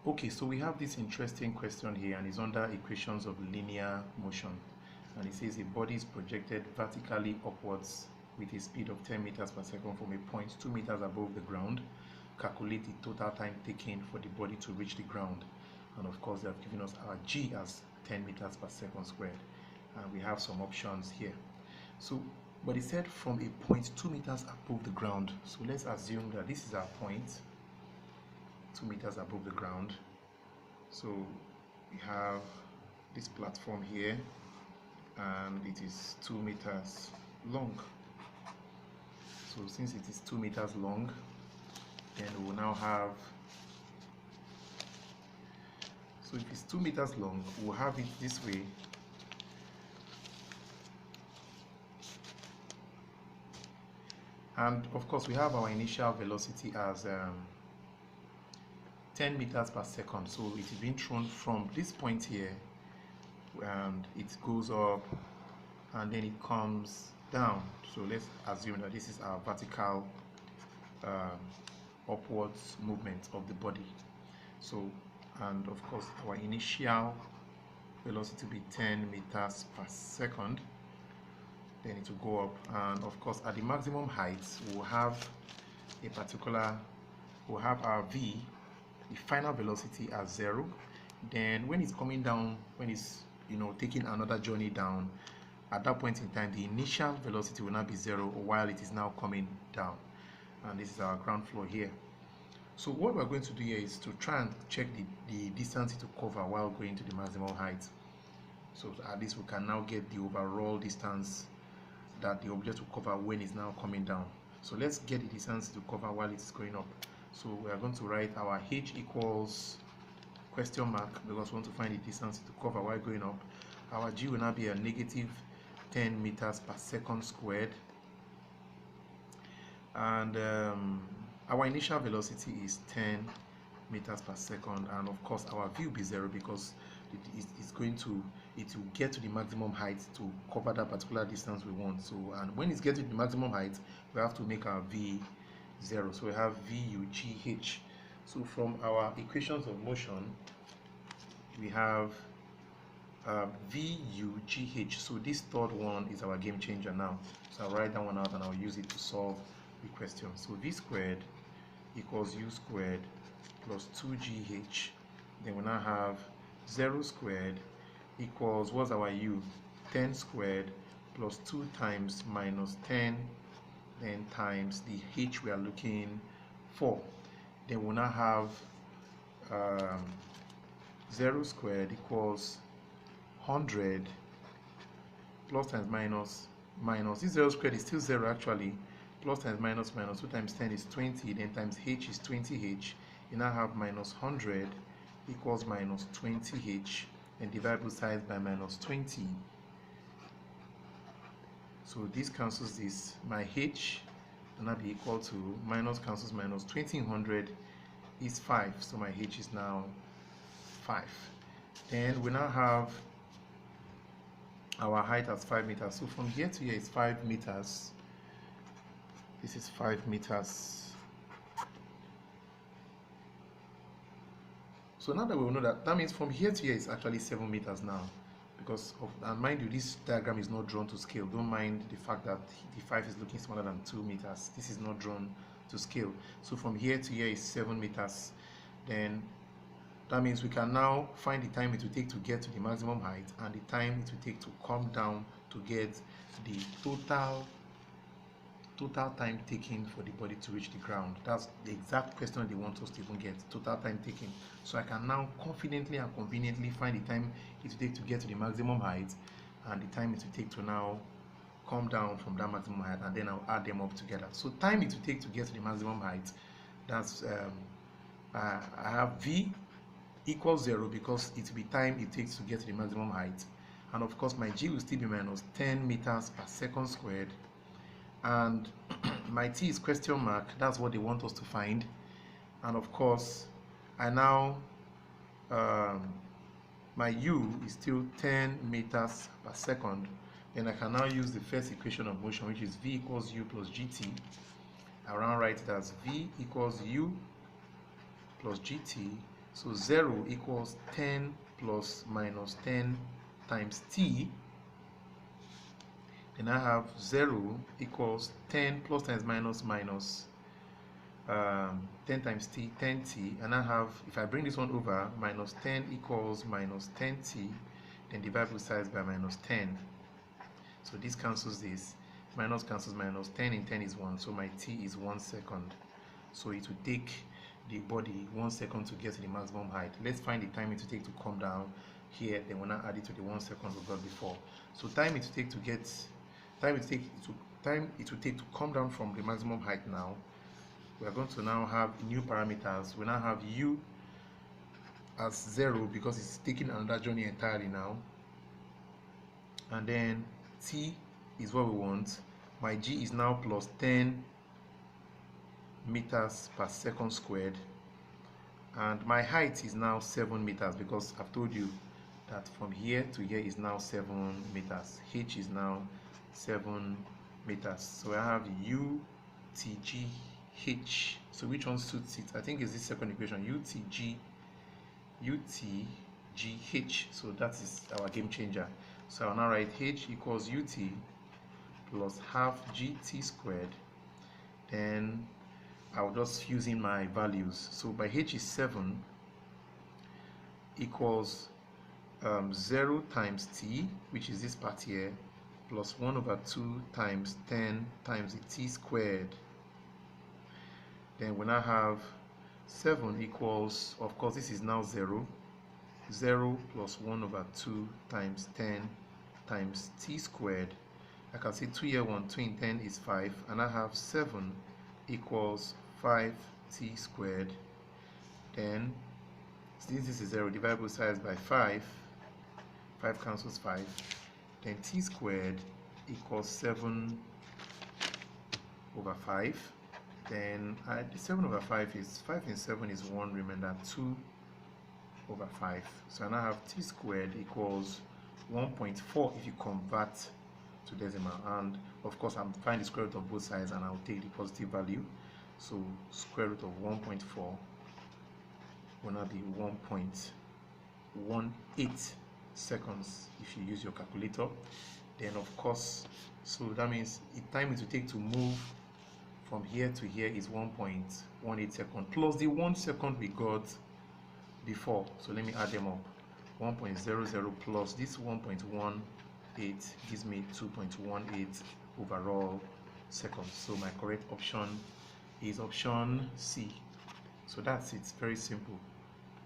Okay, so we have this interesting question here, and it's under equations of linear motion. And it says a body is projected vertically upwards with a speed of 10 meters per second from a point 2 meters above the ground. Calculate the total time taken for the body to reach the ground. And of course, they have given us our g as 10 meters per second squared. And we have some options here. So, but it said from a point 2 meters above the ground. So let's assume that this is our point 2 meters above the ground. So we have this platform here, and it is 2 meters long. So since it is 2 meters long, then we will now have, so if it's 2 meters long, we'll have it this way. And of course, we have our initial velocity as 10 meters per second. So it is being thrown from this point here, and it goes up, and then it comes down. So let's assume that this is our vertical upwards movement of the body. So, and of course, our initial velocity will be 10 meters per second. Then it will go up, and of course, at the maximum height, we'll have a particular, we'll have our v, the final velocity, as 0. Then when it's coming down, when it's taking another journey down, at that point in time, the initial velocity will not be 0 while it is now coming down. And this is our ground floor here. So what we're going to do here is to try and check the distance to cover while going to the maximum height. So at least we can now get the overall distance that the object will cover when it's now coming down. So let's get the distance to cover while it's going up. So we are going to write our h equals question mark, because we want to find the distance to cover while going up. Our g will now be a negative 10 meters per second squared, and our initial velocity is 10 meters per second, and of course our v will be 0 because it will get to the maximum height to cover that particular distance we want. So, and when it's getting to the maximum height, we have to make our v 0. So we have VUGH. So from our equations of motion, we have VUGH. So this third one is our game changer now. So I'll write that one out and I'll use it to solve the question. So v squared equals u squared plus 2gh. Then we now have 0 squared equals, what's our u? 10 squared plus 2 times minus 10, then times the h we are looking for. Then we'll now have 0 squared equals 100 plus times minus minus. This 0 squared is still 0 actually. Plus times minus minus 2 times 10 is 20, then times h is 20h. You now have minus 100 equals minus 20h, and divide both sides by minus 20. So this cancels this. My h will now be equal to, minus cancels minus, 20 is 5. So my h is now 5. Then we now have our height as 5 meters. So from here to here is 5 meters. This is 5 meters. So now that we know that, that means from here to here is actually 7 meters now. Because of, and mind you, this diagram is not drawn to scale. Don't mind the fact that the 5 is looking smaller than 2 meters. This is not drawn to scale. So from here to here is 7 meters. Then that means we can now find the time it will take to get to the maximum height and the time it will take to come down to get the total time taken for the body to reach the ground. That's the exact question they want us to even get, total time taken. So I can now confidently and conveniently find the time it will take to get to the maximum height and the time it will take to now come down from that maximum height, and then I'll add them up together. So time it will take to get to the maximum height, that's I have v equals 0 because it will be time it takes to get to the maximum height, and of course my g will still be minus 10 meters per second squared, and my t is question mark. That's what they want us to find. And of course I now my u is still 10 meters per second. Then I can now use the first equation of motion, which is v equals u plus gt. I will now write it as v equals u plus gt So 0 equals 10 plus minus 10 times t. Then I have 0 equals 10 plus times minus minus 10 times t, 10t, and I have, if I bring this one over, minus 10 equals minus 10t, then divide both sides by minus 10. So this cancels this, minus cancels minus, 10 in 10 is 1, so my t is 1 second. So it will take the body 1 second to get to the maximum height. Let's find the time it will take to come down here, then we'll now add it to the 1 second we got before. So time it will take to get, time it will take to come down from the maximum height now. We are going to now have new parameters. We now have u as 0 because it's taking another journey entirely now, and then t is what we want. My g is now plus 10 meters per second squared, and my height is now 7 meters because I've told you that from here to here is now 7 meters. H is now 7 meters. So I have u t g h. So which one suits it? I think it's this second equation, utg h. So that is our game changer. So I'll now write h equals ut plus half gt squared. Then I'll just use in my values. So by h is 7 equals 0 times t, which is this part here, plus 1 over 2 times 10 times the t squared. Then we now have 7 equals, of course this is now 0, 0 plus 1 over 2 times 10 times t squared. I can see 2 here, 1, 2 in 10 is 5, and I have 7 equals 5t squared. Then since this is 0, divide both sides by 5, 5 cancels 5, then t squared equals 7 over 5. Then 7 over 5 is 5 in 7 is 1 remainder, 2 over 5. So I now have t squared equals 1.4 if you convert to decimal, and of course I'm finding the square root of both sides and I'll take the positive value. So square root of 1.4 will now be 1.18 seconds if you use your calculator. Then of course, so that means the time it will take to move from here to here is 1.18 seconds plus the 1 second we got before. So let me add them up. 1.00 plus this 1.18 gives me 2.18 overall seconds. So my correct option is option C. So that's it, very simple.